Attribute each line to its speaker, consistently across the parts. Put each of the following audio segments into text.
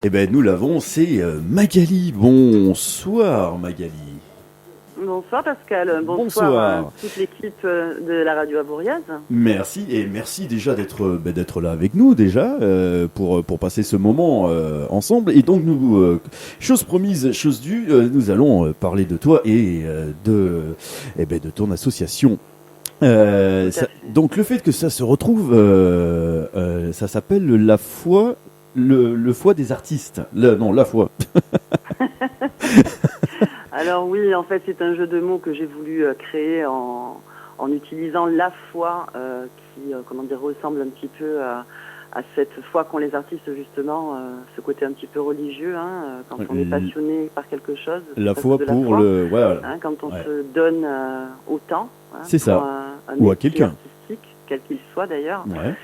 Speaker 1: Eh ben nous l'avons, c'est Magali. Bonsoir Magali.
Speaker 2: Bonsoir Pascal, bonsoir à
Speaker 1: Bonsoir.
Speaker 2: toute l'équipe de la radio Avoriaz.
Speaker 1: Merci et merci déjà d'être là avec nous déjà pour passer ce moment ensemble. Et donc nous, chose promise, chose due, nous allons parler de toi et de ton association. Donc le fait que ça se retrouve, ça s'appelle la foi. Le foie des artistes. La foi.
Speaker 2: Alors oui, en fait, c'est un jeu de mots que j'ai voulu créer en utilisant la foi qui, ressemble un petit peu à cette foi qu'ont les artistes, justement, ce côté un petit peu religieux, quand on est passionné par quelque chose.
Speaker 1: La foi pour foi, le... Voilà.
Speaker 2: Quand on se donne autant.
Speaker 1: C'est ça. Ou à quelqu'un.
Speaker 2: Artistique, quel qu'il soit d'ailleurs.
Speaker 1: Ouais.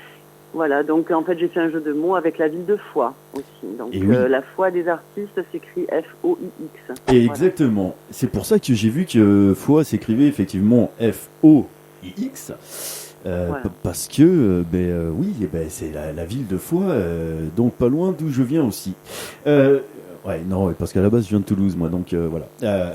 Speaker 2: Voilà, donc en fait j'ai fait un jeu de mots avec la ville de Foix aussi. Donc oui. La foi des artistes s'écrit F-O-I-X.
Speaker 1: Et exactement. Voilà. C'est pour ça que j'ai vu que Foix s'écrivait effectivement F-O-I-X. Voilà. Parce que, c'est la ville de Foix, donc pas loin d'où je viens aussi. Parce qu'à la base je viens de Toulouse moi, donc voilà.
Speaker 2: Ah,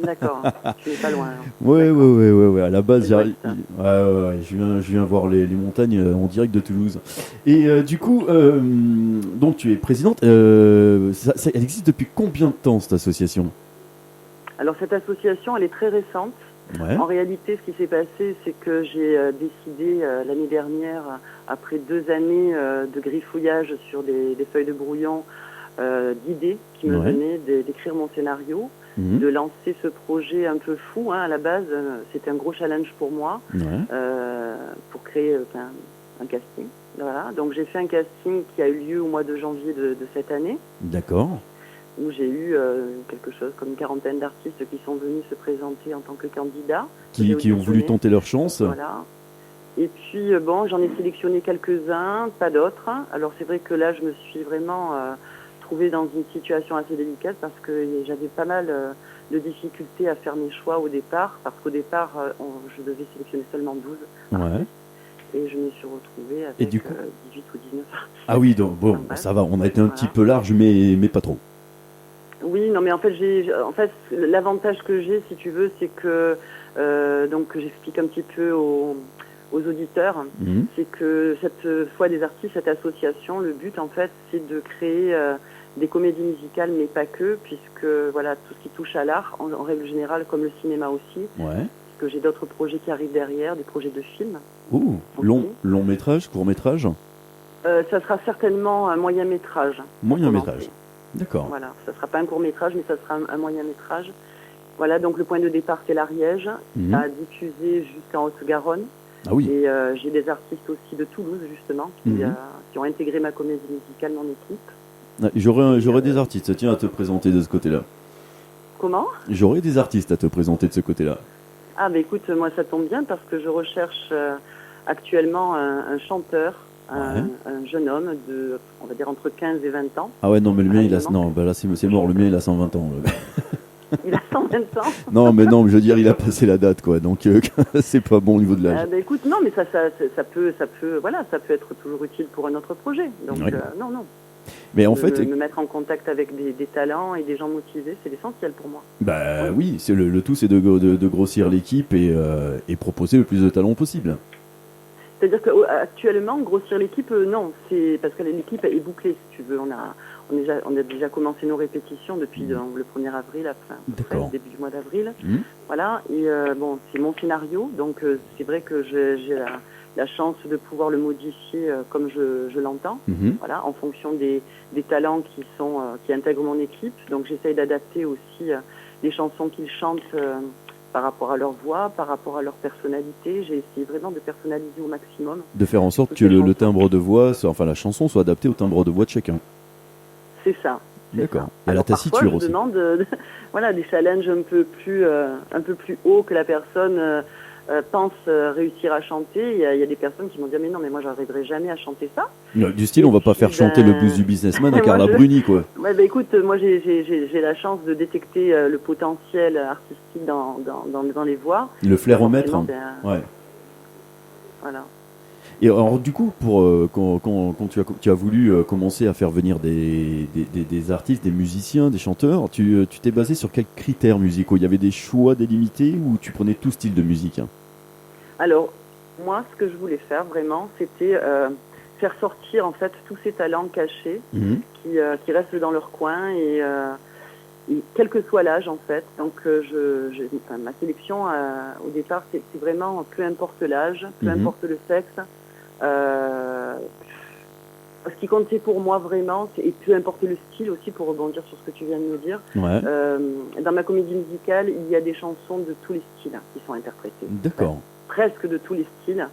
Speaker 2: d'accord, tu n'es pas loin.
Speaker 1: Ouais, à la base, je viens voir les montagnes en direct de Toulouse. Et du coup, donc tu es présidente, elle existe depuis combien de temps cette association ?
Speaker 2: Alors cette association, elle est très récente. Ouais. En réalité, ce qui s'est passé, c'est que j'ai décidé l'année dernière, après 2 années de griffouillage sur des feuilles de brouillon, d'idées qui me venaient d'écrire mon scénario, de lancer ce projet un peu fou. À la base, c'était un gros challenge pour moi, pour créer un casting. Voilà. Donc j'ai fait un casting qui a eu lieu au mois de janvier de cette année.
Speaker 1: D'accord.
Speaker 2: Où j'ai eu quelque chose comme une 40aine d'artistes qui sont venus se présenter en tant que candidats.
Speaker 1: Qui ont voulu tenter leur chance.
Speaker 2: Voilà. Et puis, j'en ai sélectionné quelques-uns, pas d'autres. Alors c'est vrai que là, je me suis vraiment trouvée dans une situation assez délicate parce que j'avais pas mal de difficultés à faire mes choix au départ. Parce qu'au départ, je devais sélectionner seulement 12 artistes. Et je me suis retrouvée avec 18 ou 19 artistes.
Speaker 1: Ah oui, donc bon, ça va, on a été un petit peu large, mais pas trop.
Speaker 2: Oui, non, mais en fait, l'avantage que j'ai, si tu veux, c'est que, donc j'explique un petit peu aux auditeurs, c'est que cette foi des artistes, cette association, le but, en fait, c'est de créer des comédies musicales, mais pas que, puisque, voilà, tout ce qui touche à l'art, en règle générale, comme le cinéma aussi, puisque j'ai d'autres projets qui arrivent derrière, des projets de films.
Speaker 1: Ouh, long métrage, court métrage
Speaker 2: ça sera certainement un moyen métrage.
Speaker 1: Moyen métrage. D'accord.
Speaker 2: Voilà, ça ne sera pas un court-métrage, mais ça sera un moyen-métrage. Voilà, donc le point de départ, c'est l'Ariège. Ça a diffusé jusqu'en Haute-Garonne.
Speaker 1: Ah oui.
Speaker 2: Et j'ai des artistes aussi de Toulouse, justement, qui ont intégré ma comédie musicale, mon équipe.
Speaker 1: J'aurais des artistes, tiens, à te présenter de ce côté-là.
Speaker 2: Comment ?
Speaker 1: J'aurais des artistes à te présenter de ce côté-là.
Speaker 2: Ah, bah écoute, moi, ça tombe bien parce que je recherche actuellement un chanteur. Un jeune homme de, on va dire, entre 15 et 20 ans.
Speaker 1: Ah ouais, non, mais le mien, c'est mort, le mien, il a 120 ans.
Speaker 2: Il a 120 ans.
Speaker 1: Non, je veux dire, il a passé la date, quoi, donc c'est pas bon au niveau de l'âge.
Speaker 2: Écoute, non, mais ça peut être toujours utile pour un autre projet. Donc, non.
Speaker 1: Mais en fait,
Speaker 2: me mettre en contact avec des talents et des gens motivés, c'est l'essentiel pour moi.
Speaker 1: Bah oui, c'est le tout, c'est de grossir l'équipe et proposer le plus de talents possible.
Speaker 2: C'est-à-dire qu'actuellement, grossir l'équipe, non, c'est parce que l'équipe est bouclée, si tu veux. On a déjà commencé nos répétitions depuis le 1er avril, le début du mois d'avril. Voilà, et c'est mon scénario, donc c'est vrai que j'ai la chance de pouvoir le modifier comme je l'entends, voilà, en fonction des talents qui intègrent mon équipe. Donc j'essaye d'adapter aussi les chansons qu'ils chantent par rapport à leur voix, par rapport à leur personnalité. J'ai essayé vraiment de personnaliser au maximum. De faire en sorte que le timbre de voix, la chanson soit adaptée au timbre de voix de chacun. C'est ça.
Speaker 1: D'accord. Et à la tassiture aussi.
Speaker 2: Je demande des challenges un peu plus hauts que la personne pense réussir à chanter. Il y a des personnes qui m'ont dit « Mais non, mais moi, j'arriverai jamais à chanter ça. »
Speaker 1: Du style, on va pas faire chanter le blues du businessman à Carla Bruni, quoi.
Speaker 2: Ouais, écoute, moi, j'ai la chance de détecter le potentiel artistique dans les voix.
Speaker 1: Le flairomètre. Ouais.
Speaker 2: Voilà.
Speaker 1: Et alors du coup, quand tu as voulu commencer à faire venir des artistes, des musiciens, des chanteurs, tu t'es basé sur quels critères musicaux? Il y avait des choix délimités ou tu prenais tout style de musique, hein?
Speaker 2: Alors, moi, ce que je voulais faire vraiment, c'était faire sortir en fait tous ces talents cachés
Speaker 1: Mhm.
Speaker 2: qui restent dans leur coin et quel que soit l'âge en fait. Donc, ma sélection au départ, c'est vraiment peu importe l'âge, peu
Speaker 1: Mhm.
Speaker 2: importe le sexe. Euh, Ce qui comptait pour moi vraiment, et peu importe le style aussi, pour rebondir sur ce que tu viens de me dire,
Speaker 1: Ouais,
Speaker 2: dans ma comédie musicale, il y a des chansons de tous les styles qui sont interprétées.
Speaker 1: d'accord.
Speaker 2: Presque de tous les styles,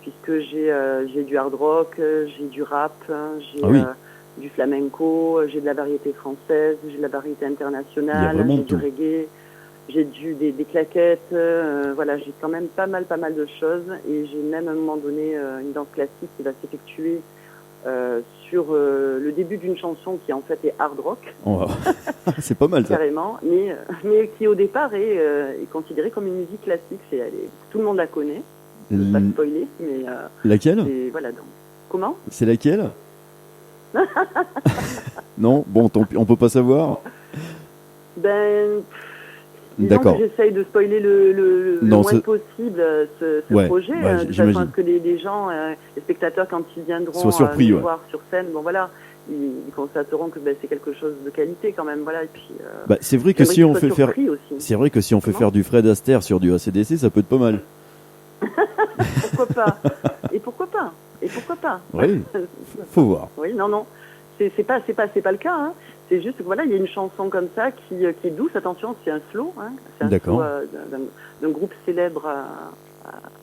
Speaker 2: puisque j'ai du hard rock, j'ai du rap, j'ai
Speaker 1: Ah oui,
Speaker 2: du flamenco, j'ai de la variété française, j'ai de la variété
Speaker 1: il y a
Speaker 2: internationale,
Speaker 1: vraiment
Speaker 2: j'ai
Speaker 1: de
Speaker 2: du
Speaker 1: tout.
Speaker 2: reggae, j'ai des claquettes, voilà, j'ai quand même pas mal de choses, et j'ai même à un moment donné une danse classique qui va s'effectuer sur le début d'une chanson qui en fait est hard rock,
Speaker 1: On va- C'est pas mal ça.
Speaker 2: carrément, mais qui au départ est considérée comme une musique classique. Tout le monde la connaît, je ne veux pas
Speaker 1: L-
Speaker 2: spoiler, mais
Speaker 1: Laquelle?
Speaker 2: voilà. Donc, comment?
Speaker 1: C'est laquelle? Non? Bon, tant pis, on peut pas savoir.
Speaker 2: Ben, disons que
Speaker 1: D'accord.
Speaker 2: j'essaye de spoiler le
Speaker 1: Non,
Speaker 2: moins possible ce
Speaker 1: ouais,
Speaker 2: projet,
Speaker 1: bah,
Speaker 2: de façon à
Speaker 1: j'imagine.
Speaker 2: ce que les gens, les spectateurs, quand ils
Speaker 1: Sois
Speaker 2: viendront
Speaker 1: surpris,
Speaker 2: nous
Speaker 1: ouais.
Speaker 2: voir sur scène, bon voilà, ils constateront que ben, c'est quelque chose de qualité quand même, voilà. Et puis,
Speaker 1: Bah, c'est vrai que
Speaker 2: j'aimerais
Speaker 1: si
Speaker 2: qu'ils
Speaker 1: on
Speaker 2: soient
Speaker 1: fait faire,
Speaker 2: surpris aussi.
Speaker 1: c'est vrai que si on fait
Speaker 2: Comment?
Speaker 1: faire du Fred Astaire sur du AC/DC, ça peut être pas mal.
Speaker 2: Pourquoi pas? Et pourquoi pas? Et pourquoi pas?
Speaker 1: Oui, faut voir.
Speaker 2: Oui, non. C'est pas le cas, hein. C'est juste que voilà, il y a une chanson comme ça qui est douce. Attention, c'est un slow, hein. C'est un slow
Speaker 1: D'accord.
Speaker 2: d'un groupe célèbre,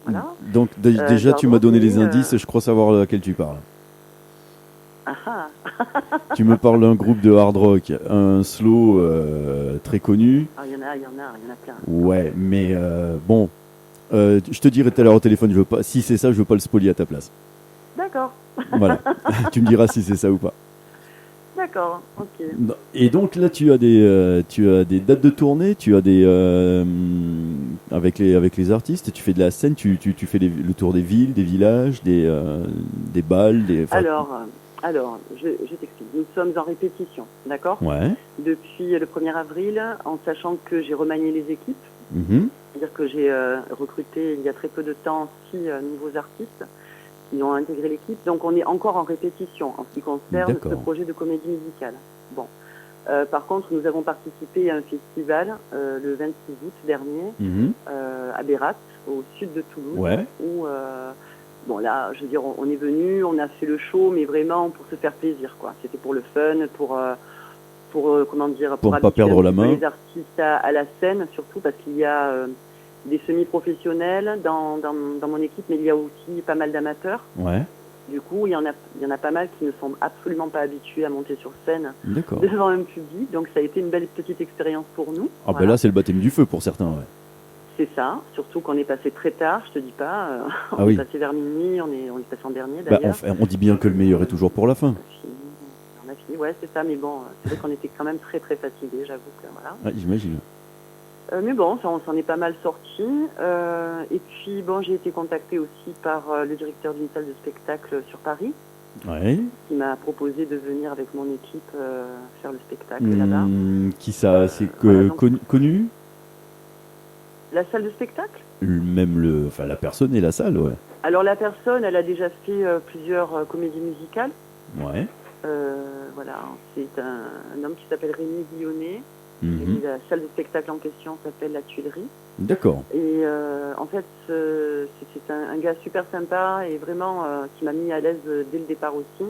Speaker 2: voilà.
Speaker 1: Donc déjà, tu m'as
Speaker 2: Pardon,
Speaker 1: donné les
Speaker 2: mais
Speaker 1: indices, je crois savoir laquelle tu parles.
Speaker 2: ah ah.
Speaker 1: Tu me parles d'un groupe de hard rock, un slow très connu.
Speaker 2: Ah, il y en a plein.
Speaker 1: Ouais, mais bon, je te dirai tout à l'heure au téléphone, je veux pas, si c'est ça, je veux pas le spolier à ta place.
Speaker 2: D'accord,
Speaker 1: Voilà. Tu me diras si c'est ça ou pas.
Speaker 2: d'accord, ok.
Speaker 1: Et donc là, tu as des dates de tournée, tu as avec les artistes, tu fais de la scène, tu fais le tour des villes, des villages, des balles, enfin,
Speaker 2: Alors, je t'explique. Nous sommes en répétition, d'accord?
Speaker 1: ouais.
Speaker 2: Depuis le 1er avril, en sachant que j'ai remanié les équipes.
Speaker 1: Mhm.
Speaker 2: C'est-à-dire que j'ai recruté il y a très peu de temps 6 nouveaux artistes qui ont intégré l'équipe. Donc on est encore en répétition en ce qui concerne ce projet de comédie musicale. Bon. Par contre, nous avons participé à un festival le 26 août dernier à Bérat, au sud de Toulouse,
Speaker 1: ouais.
Speaker 2: où bon là, je veux dire, on est venu, on a fait le show, mais vraiment pour se faire plaisir, quoi. C'était pour le fun, pour comment dire,
Speaker 1: pour ne pas perdre la main.
Speaker 2: Les artistes à la scène, surtout parce qu'il y a des semi-professionnels dans mon équipe, mais il y a aussi pas mal d'amateurs.
Speaker 1: Ouais.
Speaker 2: Du coup, il y en a pas mal qui ne sont absolument pas habitués à monter sur scène devant un public. Donc ça a été une belle petite expérience pour nous.
Speaker 1: Ah ben là, c'est le baptême du feu pour certains, ouais.
Speaker 2: C'est ça, surtout qu'on est passé très tard, je te dis pas. On est passé vers minuit, on est passé en dernier d'ailleurs.
Speaker 1: On dit bien que le meilleur est toujours pour la fin.
Speaker 2: On a fini, ouais, c'est ça, mais bon, c'est vrai qu'on était quand même très très fatigués, j'avoue que voilà.
Speaker 1: Ouais, j'imagine.
Speaker 2: Mais bon, on s'en est pas mal sorti. Et puis bon, j'ai été contactée aussi par le directeur d'une salle de spectacle sur Paris,
Speaker 1: ouais.
Speaker 2: qui m'a proposé de venir avec mon équipe faire le spectacle là-bas.
Speaker 1: Qui ça, c'est connu?
Speaker 2: La salle de spectacle?
Speaker 1: Même la personne et la salle, ouais.
Speaker 2: Alors la personne, elle a déjà fait plusieurs comédies musicales.
Speaker 1: Ouais.
Speaker 2: Voilà, c'est un homme qui s'appelle Rémi Guillonnet.
Speaker 1: Mm-hmm.
Speaker 2: La salle de spectacle en question s'appelle La Tuilerie.
Speaker 1: D'accord.
Speaker 2: Et en fait, c'est un gars super sympa et vraiment qui m'a mis à l'aise dès le départ aussi,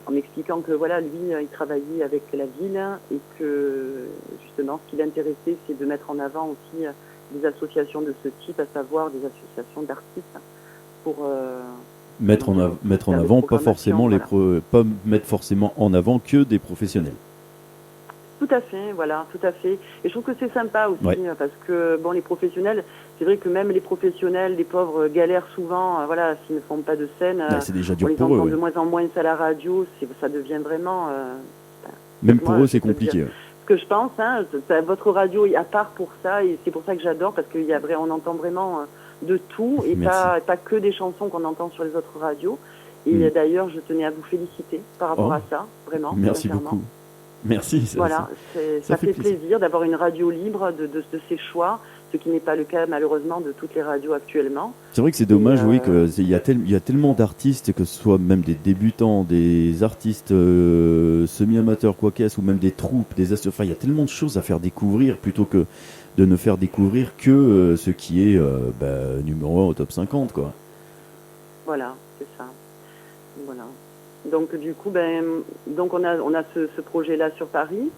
Speaker 2: en m'expliquant que voilà, lui, il travaillait avec la ville et que justement, ce qui l'intéressait, c'est de mettre en avant aussi des associations de ce type, à savoir des associations d'artistes pour
Speaker 1: mettre en avant pas forcément pas mettre forcément en avant que des professionnels.
Speaker 2: Tout à fait, voilà, tout à fait. Et je trouve que c'est sympa aussi, parce que bon, les professionnels, c'est vrai que même les professionnels, les pauvres, galèrent souvent, voilà, s'ils ne font pas de scène.
Speaker 1: C'est déjà dur
Speaker 2: on les
Speaker 1: pour eux.
Speaker 2: entend de moins en moins à la radio, ça devient vraiment.
Speaker 1: Même pour eux, c'est compliqué.
Speaker 2: Ce que je pense, hein, votre radio est à part pour ça, et c'est pour ça que j'adore, parce on entend vraiment de tout et pas que des chansons qu'on entend sur les autres radios. Et d'ailleurs, je tenais à vous féliciter par rapport à ça, vraiment.
Speaker 1: Merci beaucoup. Merci.
Speaker 2: Voilà, ça fait plaisir d'avoir une radio libre de ses choix, ce qui n'est pas le cas malheureusement de toutes les radios actuellement.
Speaker 1: C'est vrai que c'est dommage, oui, qu'il y a tellement d'artistes, que ce soit même des débutants, des artistes semi-amateurs, quoi qu'est-ce, ou même des troupes, enfin, il y a tellement de choses à faire découvrir plutôt que de ne faire découvrir que ce qui est numéro 1 au top 50, quoi.
Speaker 2: Voilà, c'est ça. Voilà. Donc du coup, donc on a ce projet-là sur Paris.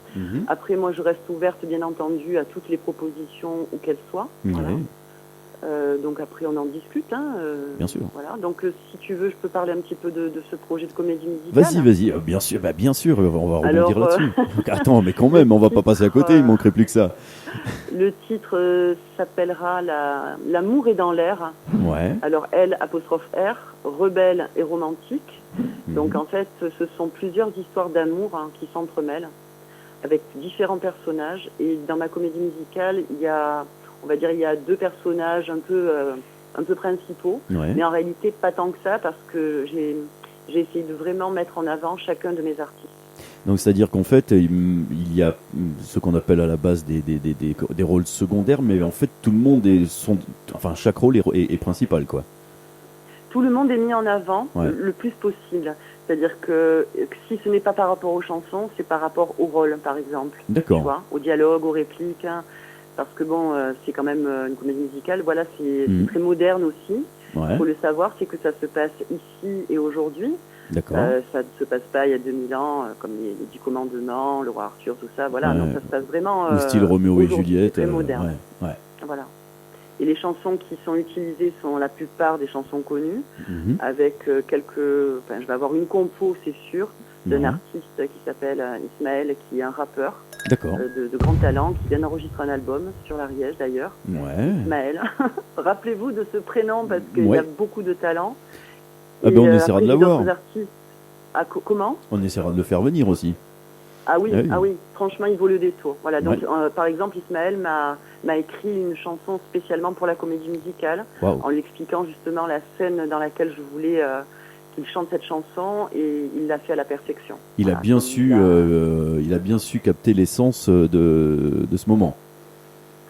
Speaker 2: Après, moi, je reste ouverte, bien entendu, à toutes les propositions, où qu'elles soient. Voilà. Donc après, on en discute.
Speaker 1: Bien sûr.
Speaker 2: Voilà. Donc si tu veux, je peux parler un petit peu de ce projet de comédie musicale.
Speaker 1: Vas-y. Bien sûr, on va rebondir là-dessus. Attends, mais quand même, on va pas passer à côté, il manquerait plus que ça.
Speaker 2: Le titre s'appellera L'amour est dans l'air.
Speaker 1: Ouais.
Speaker 2: Alors L''R, rebelle et romantique. Donc en fait, ce sont plusieurs histoires d'amour qui s'entremêlent avec différents personnages. Et dans ma comédie musicale, il y a 2 personnages un peu principaux, mais en réalité pas tant que ça, parce que j'ai essayé de vraiment mettre en avant chacun de mes artistes.
Speaker 1: Donc c'est-à-dire qu'en fait, il y a ce qu'on appelle à la base des rôles secondaires, mais en fait tout le monde chaque rôle est principal, quoi.
Speaker 2: Tout le monde est mis en avant le plus possible. C'est-à-dire que si ce n'est pas par rapport aux chansons, c'est par rapport au rôle, par exemple.
Speaker 1: D'accord.
Speaker 2: Tu vois, au dialogue, aux répliques. Parce que c'est quand même une comédie musicale. Voilà, c'est très moderne aussi. Il faut le savoir, c'est que ça se passe ici et aujourd'hui.
Speaker 1: D'accord.
Speaker 2: Ça ne se passe pas il y a 2000 ans, comme les 10 commandements, le roi Arthur, tout ça. Voilà, donc ça se passe vraiment...
Speaker 1: le style Roméo et Juliette.
Speaker 2: Très moderne. Voilà. Et les chansons qui sont utilisées sont la plupart des chansons connues, avec quelques... Enfin, je vais avoir une compo, c'est sûr, d'un artiste qui s'appelle Ismaël, qui est un rappeur.
Speaker 1: D'accord.
Speaker 2: De grand talent, qui vient d'enregistrer un album sur l'Ariège d'ailleurs. Ismaël. Rappelez-vous de ce prénom parce qu'il y a beaucoup de talent.
Speaker 1: On essaiera de l'avoir.
Speaker 2: Comment ?
Speaker 1: On essaiera de le faire venir aussi.
Speaker 2: Ah oui, franchement, il vaut le détour. Voilà, donc par exemple, Ismaël m'a écrit une chanson spécialement pour la comédie musicale, en lui expliquant justement la scène dans laquelle je voulais qu'il chante cette chanson, et il l'a fait à la perfection.
Speaker 1: Il a bien su capter l'essence de ce moment.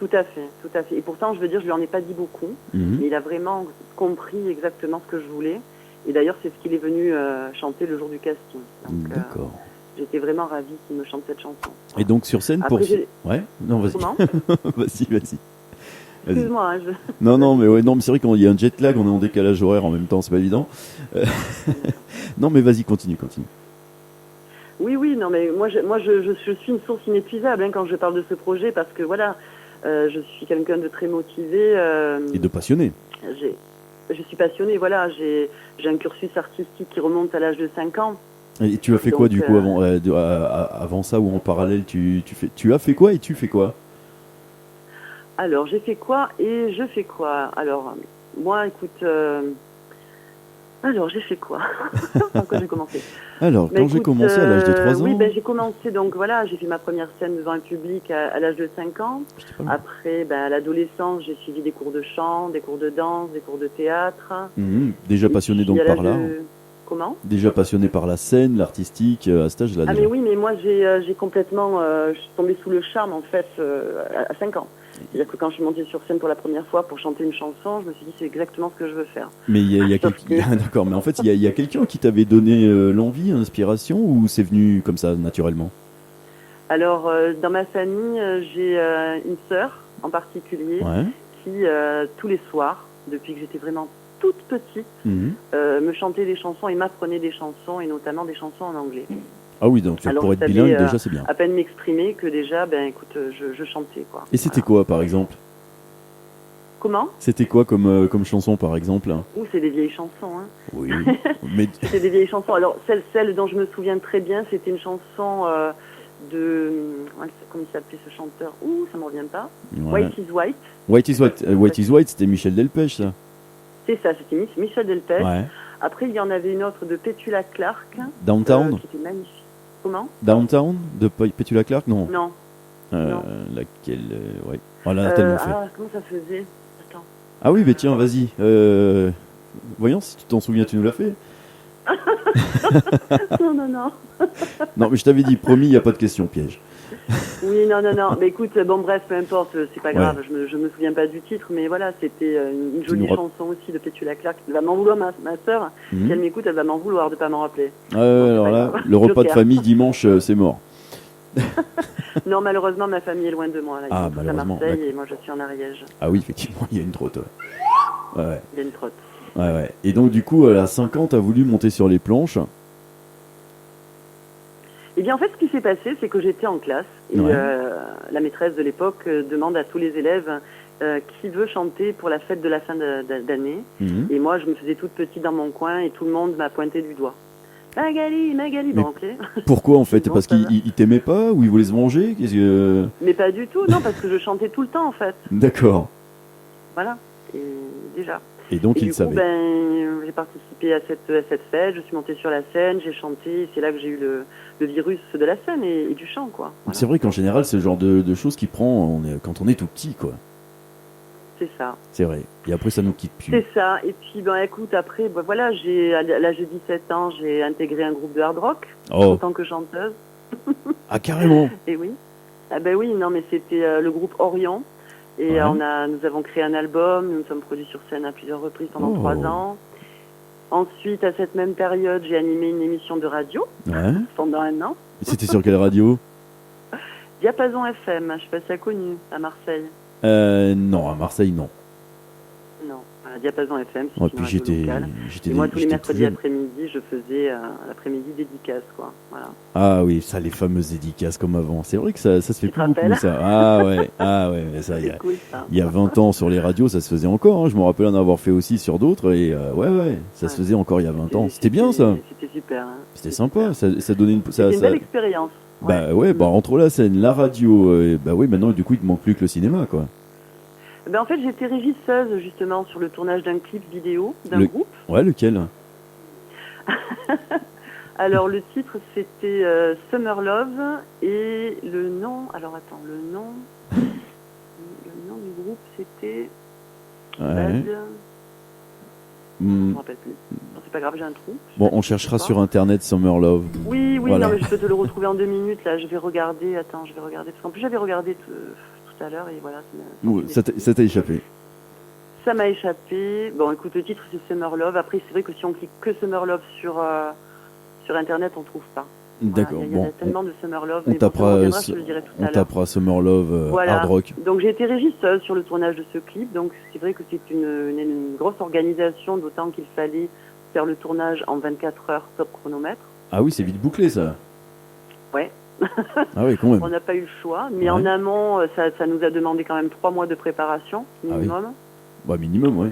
Speaker 2: Tout à fait. Et pourtant, je veux dire, je lui en ai pas dit beaucoup, mais il a vraiment compris exactement ce que je voulais. Et d'ailleurs, c'est ce qu'il est venu chanter le jour du casting. Donc,
Speaker 1: d'accord.
Speaker 2: J'étais vraiment ravie qu'il me chante cette chanson.
Speaker 1: Et donc sur scène
Speaker 2: Après,
Speaker 1: non, vas-y.
Speaker 2: Comment
Speaker 1: vas-y.
Speaker 2: Excuse-moi.
Speaker 1: Non, mais c'est vrai qu'il y a un jet lag, on est en décalage horaire en même temps, c'est pas évident. Non, mais vas-y, continue.
Speaker 2: Oui, non, mais moi, je suis une source inépuisable quand je parle de ce projet, parce que voilà, je suis quelqu'un de très motivé.
Speaker 1: Et de passionné.
Speaker 2: Je suis passionnée, voilà, j'ai un cursus artistique qui remonte à l'âge de 5 ans.
Speaker 1: Et tu as fait quoi du coup avant ça, ou en parallèle tu as fait quoi et tu fais quoi?
Speaker 2: Alors j'ai fait quoi et je fais quoi? Alors moi écoute, alors j'ai fait quoi? Quand j'ai commencé.
Speaker 1: Alors quand j'ai commencé à l'âge de 3 ans.
Speaker 2: Oui, j'ai commencé, donc voilà, j'ai fait ma première scène devant un public à l'âge de 5 ans. Après, à l'adolescence, j'ai suivi des cours de chant, des cours de danse, des cours de théâtre.
Speaker 1: Déjà passionné donc par là.
Speaker 2: Comment ?
Speaker 1: Déjà passionné par la scène, l'artistique, à cet âge-là.
Speaker 2: Ah mais oui, mais moi j'ai complètement, je suis tombée sous le charme en fait à 5 ans. C'est-à-dire que quand je suis montée sur scène pour la première fois pour chanter une chanson, je me suis dit c'est exactement ce que je veux faire.
Speaker 1: Mais il y a quelqu'un, d'accord, mais en fait il y a quelqu'un qui t'avait donné l'envie, l'inspiration, ou c'est venu comme ça naturellement? Alors
Speaker 2: dans ma famille, j'ai une sœur en particulier qui tous les soirs, depuis que j'étais vraiment toute petite, me chantait des chansons et m'apprenait des chansons, et notamment des chansons en anglais.
Speaker 1: Ah oui, donc pour être bilingue, déjà c'est bien.
Speaker 2: À peine m'exprimer que déjà, écoute, je chantais, quoi.
Speaker 1: Et c'était quoi, par exemple?
Speaker 2: Comment?
Speaker 1: C'était quoi comme chanson, par exemple?
Speaker 2: C'est des vieilles chansons, hein.
Speaker 1: Oui, mais...
Speaker 2: C'est des vieilles chansons. Alors, celle dont je me souviens très bien, c'était une chanson de... Comment il s'appelait ce chanteur? Ça me revient pas. White is White.
Speaker 1: White is White, c'était Michel Delpech, ça.
Speaker 2: C'est ça, c'était Michel Delpech. Après, il y en avait une autre de Petula Clark.
Speaker 1: Downtown.
Speaker 2: Qui était magnifique. Comment?
Speaker 1: Downtown de Petula Clark, non.
Speaker 2: Non.
Speaker 1: Laquelle, ouais. Voilà, tellement fait.
Speaker 2: Comment ça faisait? Attends.
Speaker 1: Ah oui, mais tiens, vas-y. Voyons si tu t'en souviens, tu nous l'as fait.
Speaker 2: Non.
Speaker 1: Non, mais je t'avais dit, promis, il n'y a pas de question piège.
Speaker 2: Oui, non. Mais écoute, bon, bref, peu importe, c'est pas grave. Je me souviens pas du titre, mais voilà, c'était une jolie chanson aussi de Petula Clark. Elle va m'en vouloir, ma sœur. Si elle m'écoute, elle va m'en vouloir de pas m'en rappeler.
Speaker 1: Alors là, le repas de famille dimanche, c'est mort.
Speaker 2: Non, malheureusement, ma famille est loin de moi. Là. Ils sont tous à Marseille
Speaker 1: d'accord.
Speaker 2: et moi, je suis en Ariège.
Speaker 1: Ah oui, effectivement, il y a une trotte. Ouais.
Speaker 2: Il y a une trotte.
Speaker 1: Ouais. Et donc, du coup, à 5 ans, tu as voulu monter sur les planches.
Speaker 2: Eh bien, en fait, ce qui s'est passé, c'est que j'étais en classe et la maîtresse de l'époque demande à tous les élèves qui veut chanter pour la fête de la fin d'année. Et moi, je me faisais toute petite dans mon coin et tout le monde m'a pointé du doigt. Magali, bon, ok.
Speaker 1: Pourquoi en fait? Parce qu'il t'aimait pas ou il voulait se venger?
Speaker 2: Mais pas du tout, non, parce que je chantais tout le temps en fait.
Speaker 1: D'accord.
Speaker 2: Voilà, et déjà.
Speaker 1: Et donc il savait.
Speaker 2: J'ai participé à cette fête, je suis montée sur la scène, j'ai chanté, c'est là que j'ai eu le virus de la scène et du chant, quoi. Voilà.
Speaker 1: C'est vrai qu'en général, c'est le genre de choses qui prend quand on est tout petit, quoi.
Speaker 2: C'est ça.
Speaker 1: C'est vrai. Et après, ça nous quitte plus.
Speaker 2: C'est ça. Et puis, écoute, après, voilà, à l'âge de 17 ans, j'ai intégré un groupe de hard rock en tant que chanteuse.
Speaker 1: Ah, carrément.
Speaker 2: Et oui. Ah ben oui, non, mais c'était le groupe Orion. Et nous avons créé un album, nous nous sommes produits sur scène à plusieurs reprises pendant 3 ans. Ensuite, à cette même période, j'ai animé une émission de radio pendant 1 an.
Speaker 1: C'était sur quelle radio?
Speaker 2: Diapason FM, je sais pas si c'est connu, à Marseille.
Speaker 1: Non, à Marseille, non.
Speaker 2: Non, à Diapason FM, c'est
Speaker 1: une radio locale.
Speaker 2: Et moi, tous les mercredis après-midi, je faisais l'après-midi dédicace, quoi. Voilà.
Speaker 1: Ah oui, ça, les fameuses dédicaces comme avant. C'est vrai que ça se fait plus beaucoup, ça. Ah ouais, mais ça, il y a 20 ans sur les radios, ça se faisait encore. Je me rappelle en avoir fait aussi sur d'autres. Et ça se faisait encore il y a 20 ans. C'était bien, ça.
Speaker 2: C'était super. Hein.
Speaker 1: C'était sympa. Ça donnait
Speaker 2: c'était une belle expérience.
Speaker 1: Entre la scène, la radio, maintenant, du coup, il te manque plus que le cinéma, quoi.
Speaker 2: En fait, j'étais régisseuse, justement, sur le tournage d'un clip vidéo d'un groupe.
Speaker 1: Ouais, lequel?
Speaker 2: Alors, le titre, c'était Summer Love, et le nom... Alors, attends, le nom du groupe, c'était... Bad... Je ne me rappelle plus. Non, c'est pas grave, j'ai un trou.
Speaker 1: Bon, on cherchera sur Internet Summer Love.
Speaker 2: Oui, voilà. Non, mais je peux te le retrouver en 2 minutes, là. Je vais regarder. Attends, parce qu'en plus, j'avais regardé tout à l'heure, et voilà.
Speaker 1: Ça t'a échappé.
Speaker 2: Ça m'a échappé. Bon, écoute, le titre, c'est Summer Love. Après, c'est vrai que si on clique que Summer Love sur Internet, on trouve pas.
Speaker 1: D'accord.
Speaker 2: Il y a tellement de Summer Love.
Speaker 1: On tapera Summer Love hard rock.
Speaker 2: Donc j'ai été régisseuse sur le tournage de ce clip. Donc c'est vrai que c'est une grosse organisation, d'autant qu'il fallait faire le tournage en 24 heures top chronomètre.
Speaker 1: Ah oui, c'est vite bouclé, ça.
Speaker 2: Ouais.
Speaker 1: Ah oui, quand même.
Speaker 2: On n'a pas eu le choix. Mais en amont, ça nous a demandé quand même 3 mois de préparation minimum.
Speaker 1: Minimum, ouais.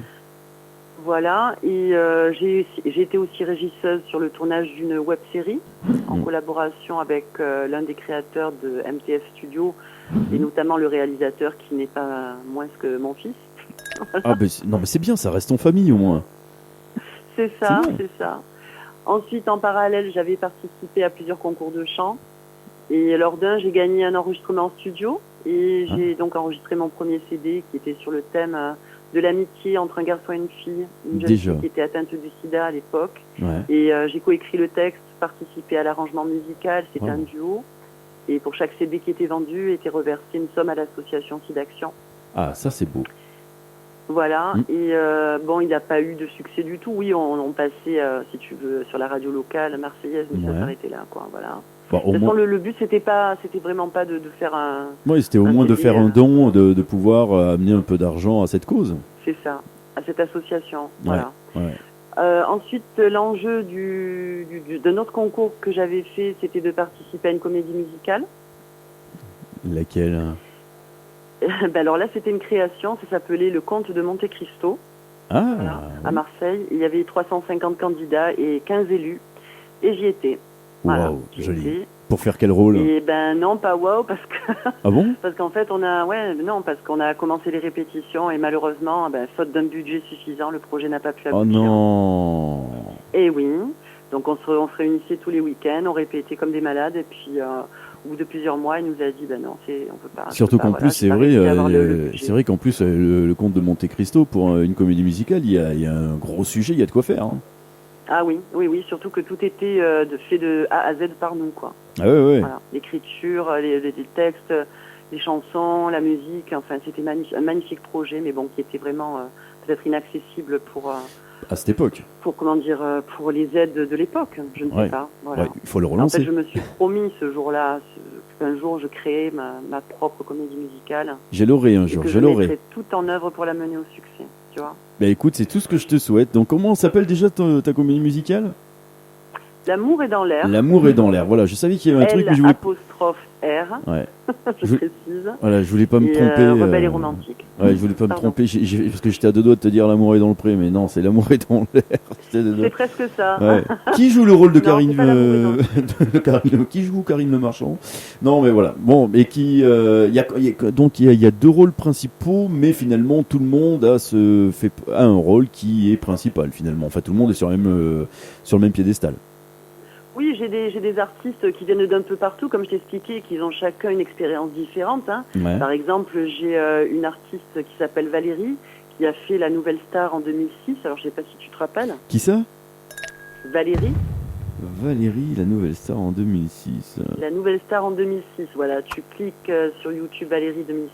Speaker 2: Voilà, et j'ai été aussi régisseuse sur le tournage d'une web-série en collaboration avec l'un des créateurs de MTF Studio et notamment le réalisateur qui n'est pas moins que mon fils.
Speaker 1: Voilà. Non mais c'est bien, ça reste en famille au moins.
Speaker 2: C'est ça. Ensuite, en parallèle, j'avais participé à plusieurs concours de chant et lors d'un, j'ai gagné un enregistrement en studio et j'ai donc enregistré mon premier CD qui était sur le thème... de l'amitié entre un garçon et une fille, une jeune fille qui était atteinte du sida à l'époque. Et j'ai coécrit le texte, participé à l'arrangement musical, c'était un duo. Et pour chaque CD qui était vendu, était reversée une somme à l'association SIDAction.
Speaker 1: Ah, ça c'est beau.
Speaker 2: Voilà, et il n'a pas eu de succès du tout. Oui, on passait, si tu veux, sur la radio locale marseillaise, mais ça s'arrêtait là, quoi, voilà. De toute façon, le but, c'était vraiment pas de faire un...
Speaker 1: Oui, c'était au moins de faire un don, de pouvoir amener un peu d'argent à cette cause.
Speaker 2: C'est ça, à cette association, voilà. Ensuite, l'enjeu de notre concours que j'avais fait, c'était de participer à une comédie musicale.
Speaker 1: Laquelle?
Speaker 2: Alors là, c'était une création, ça s'appelait Le Comte de Monte Cristo, à Marseille. Il y avait 350 candidats et 15 élus, et j'y étais.
Speaker 1: Voilà, wow, joli. Pour faire quel rôle?
Speaker 2: Et non, pas wow, parce que...
Speaker 1: Ah bon?
Speaker 2: Parce qu'en fait, parce qu'on a commencé les répétitions et malheureusement, faute d'un budget suffisant, le projet n'a pas pu aboutir.
Speaker 1: Oh non!
Speaker 2: Et oui, donc on se réunissait tous les week-ends, on répétait comme des malades et puis au bout de plusieurs mois, il nous a dit non, on peut pas.
Speaker 1: Surtout qu'en plus, c'est vrai qu'en plus, le Comte de Monte Cristo, pour une comédie musicale, il y a un gros sujet, il y a de quoi faire. Hein.
Speaker 2: Ah oui, surtout que tout était fait de A à Z par nous, quoi.
Speaker 1: Ah ouais.
Speaker 2: Voilà. L'écriture, les textes, les chansons, la musique, enfin, c'était un magnifique projet, mais bon, qui était vraiment peut-être inaccessible pour...
Speaker 1: à cette époque.
Speaker 2: Pour les aides de l'époque, je ne sais pas. Voilà.
Speaker 1: Ouais, il faut le relancer.
Speaker 2: En fait, je me suis promis ce jour-là, qu'un jour je créerais ma propre comédie musicale.
Speaker 1: Je l'aurai un jour,
Speaker 2: je mettrai tout en œuvre pour la mener au succès, tu vois.
Speaker 1: Bah écoute, c'est tout ce que je te souhaite. Donc comment s'appelle déjà ta comédie musicale ?
Speaker 2: L'amour est dans l'air.
Speaker 1: L'amour est dans l'air. Voilà, je savais qu'il y avait un truc, mais je voulais...
Speaker 2: apostrophe R.
Speaker 1: Ouais.
Speaker 2: je précise.
Speaker 1: Voilà, je voulais pas me tromper.
Speaker 2: Rebelle et romantique.
Speaker 1: Ouais, je voulais pas me tromper parce que j'étais à deux doigts de te dire l'amour est dans le pré, mais non, c'est l'amour est dans l'air.
Speaker 2: C'est presque ça.
Speaker 1: Ouais. Qui joue le rôle de Karine Qui joue Karine Le Marchand ? Non, mais voilà. Bon, et qui donc il y a deux rôles principaux, mais finalement tout le monde a un rôle qui est principal finalement. Enfin, tout le monde est sur le même piédestal.
Speaker 2: Oui, j'ai des artistes qui viennent d'un peu partout, comme je t'expliquais, qui ont chacun une expérience différente. Hein.
Speaker 1: Ouais.
Speaker 2: Par exemple, j'ai une artiste qui s'appelle Valérie, qui a fait La Nouvelle Star en 2006. Alors, je ne sais pas si tu te rappelles.
Speaker 1: Qui ça ?
Speaker 2: Valérie,
Speaker 1: La Nouvelle Star en 2006.
Speaker 2: La Nouvelle Star en 2006, voilà. Tu cliques sur YouTube Valérie 2000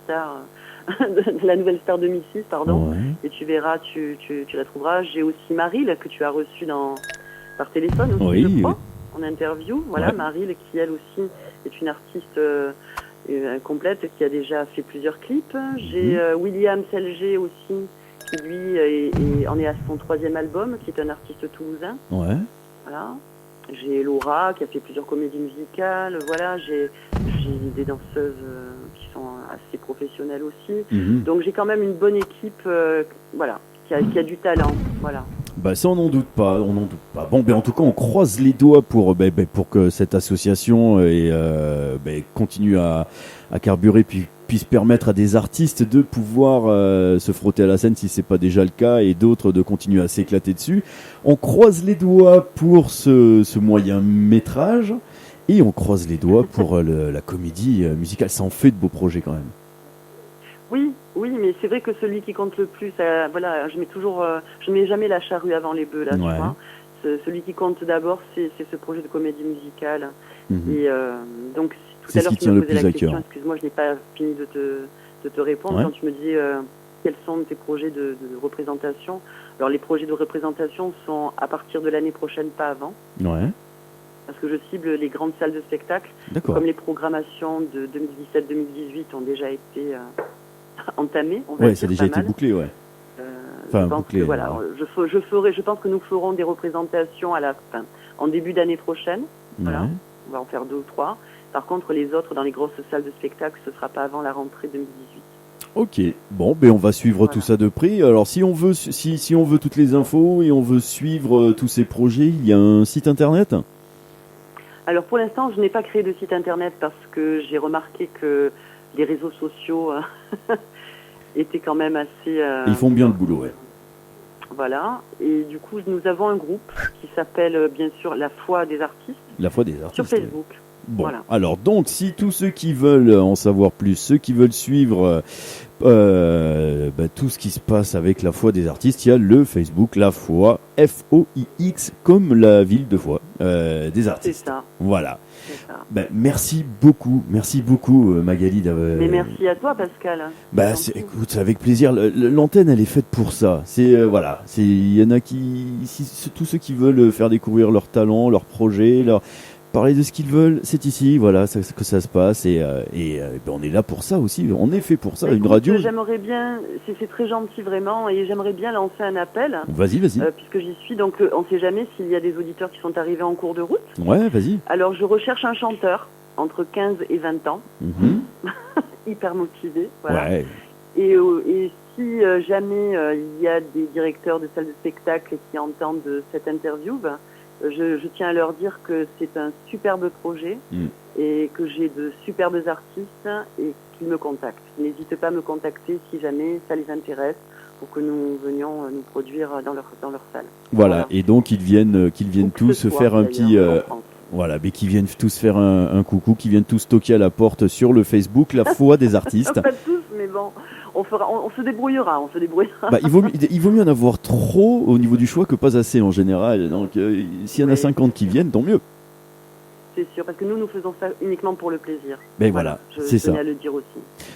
Speaker 2: La Nouvelle Star 2006, pardon.
Speaker 1: Ouais.
Speaker 2: Et tu verras, tu la trouveras. J'ai aussi Maryl, que tu as reçue par téléphone aussi, je crois. En interview, voilà, ouais. Maryl qui elle aussi est une artiste complète qui a déjà fait plusieurs clips. J'ai William Selger aussi qui lui en est à son 3e album, qui est un artiste toulousain.
Speaker 1: Ouais.
Speaker 2: Voilà. J'ai Laura qui a fait plusieurs comédies musicales. Voilà, j'ai des danseuses qui sont assez professionnelles aussi. Donc j'ai quand même une bonne équipe, voilà, qui a du talent, voilà.
Speaker 1: Bah ça on n'en doute pas, Bon, ben en tout cas on croise les doigts pour que cette association continue à carburer, puis puisse permettre à des artistes de pouvoir se frotter à la scène si c'est pas déjà le cas, et d'autres de continuer à s'éclater dessus. On croise les doigts pour ce moyen métrage, et on croise les doigts pour la comédie musicale. Ça en fait de beaux projets quand même.
Speaker 2: Oui, mais c'est vrai que celui qui compte le plus, voilà, je mets jamais la charrue avant les bœufs, là, tu vois. Celui qui compte d'abord, c'est ce projet de comédie musicale. Et donc, tout à l'heure, tu me posais la question, excuse-moi, je n'ai pas fini de te répondre, quand tu me disais quels sont tes projets de représentation. Alors, les projets de représentation sont à partir de l'année prochaine, pas avant.
Speaker 1: Ouais.
Speaker 2: Parce que je cible les grandes salles de spectacle. Comme les programmations de 2017-2018 ont déjà été... entamé, on va dire.
Speaker 1: Ça a déjà été bouclé, ouais.
Speaker 2: Je pense que, voilà, je pense que nous ferons des représentations en début d'année prochaine. Voilà. On va en faire 2 ou 3. Par contre, les autres, dans les grosses salles de spectacle, ce ne sera pas avant la rentrée 2018.
Speaker 1: Ok, bon, on va suivre tout ça de près. Alors, si on veut toutes les infos et on veut suivre tous ces projets, il y a un site internet ?
Speaker 2: Alors, pour l'instant, je n'ai pas créé de site internet parce que j'ai remarqué que les réseaux sociaux étaient quand même assez...
Speaker 1: Ils font bien le boulot, ouais.
Speaker 2: Voilà. Et du coup, nous avons un groupe qui s'appelle, bien sûr, La Foi des Artistes.
Speaker 1: La Foi des Artistes.
Speaker 2: Sur Facebook.
Speaker 1: Bon,
Speaker 2: voilà.
Speaker 1: Alors donc, si tous ceux qui veulent en savoir plus, ceux qui veulent suivre tout ce qui se passe avec La Foi des Artistes, il y a le Facebook La Foi, F-O-I-X, comme la ville de Foix, des artistes.
Speaker 2: C'est ça.
Speaker 1: Voilà. Merci beaucoup Magali.
Speaker 2: Mais merci à toi, Pascal.
Speaker 1: Écoute, c'est avec plaisir. L'antenne, elle est faite pour ça. Il y en a tous ceux qui veulent faire découvrir leur talent, leur projet, parler de ce qu'ils veulent, c'est ici, voilà, que ça se passe, et on est là pour ça aussi. On est fait pour ça, une radio.
Speaker 2: J'aimerais bien, c'est très gentil vraiment, et j'aimerais bien lancer un appel.
Speaker 1: Vas-y.
Speaker 2: Puisque j'y suis, donc on ne sait jamais s'il y a des auditeurs qui sont arrivés en cours de route.
Speaker 1: Ouais, vas-y.
Speaker 2: Alors je recherche un chanteur entre 15 et 20 ans, hyper motivé, voilà. Ouais. Et si jamais il y a des directeurs de salles de spectacle qui entendent cette interview, je tiens à leur dire que c'est un superbe projet et que j'ai de superbes artistes et qu'ils me contactent. N'hésitez pas à me contacter si jamais ça les intéresse pour que nous venions nous produire dans leur salle.
Speaker 1: Voilà. Et donc qu'ils viennent tous se faire un petit... Voilà, mais qui viennent tous faire un coucou, qui viennent tous toquer à la porte sur le Facebook, la foi des artistes.
Speaker 2: Pas tous, mais bon, on se débrouillera.
Speaker 1: Bah, il vaut mieux en avoir trop au niveau du choix que pas assez en général. Donc, s'il y en a 50 qui viennent, tant mieux.
Speaker 2: C'est sûr, parce que nous faisons ça uniquement pour le plaisir.
Speaker 1: Ben voilà, c'est ça.
Speaker 2: Je tenais à le dire aussi.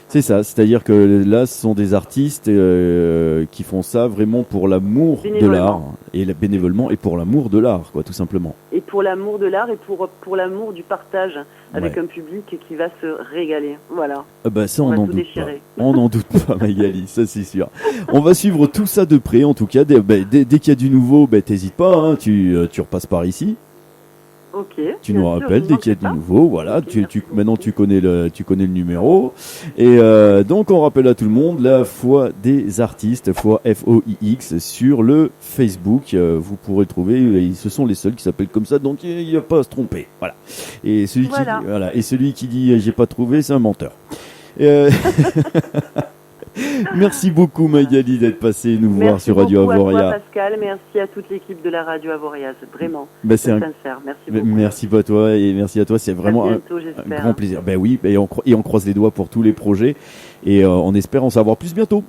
Speaker 1: C'est ça, c'est-à-dire que là, ce sont des artistes qui font ça vraiment pour l'amour de l'art, et bénévolement, et pour l'amour de l'art, quoi, tout simplement.
Speaker 2: Et pour l'amour de l'art, et pour l'amour du partage avec un public qui va se régaler. Voilà.
Speaker 1: Bah ça, on n'en doute pas. On n'en doute pas, Magali, ça c'est sûr. On va suivre tout ça de près, en tout cas. Dès qu'il y a du nouveau, t'hésites pas, hein, tu repasses par ici.
Speaker 2: Ok.
Speaker 1: Tu nous rappelles dès qu'il y a du nouveau, voilà. Okay, maintenant tu connais le numéro. Et donc on rappelle à tout le monde la foi des artistes, foi FOIX sur le Facebook. Vous pourrez trouver. Ce sont les seuls qui s'appellent comme ça, donc il n'y a pas à se tromper. Voilà. Et celui qui dit j'ai pas trouvé, c'est un menteur. Merci beaucoup Magali d'être passée nous voir sur Radio Avoria.
Speaker 2: Merci beaucoup à toi Pascal, merci à toute l'équipe de la Radio Avoria, vraiment,
Speaker 1: c'est
Speaker 2: sincère, merci beaucoup.
Speaker 1: Merci à toi et merci à toi, c'est vraiment un grand plaisir. Ben oui, et on croise les doigts pour tous les projets et on espère en savoir plus bientôt.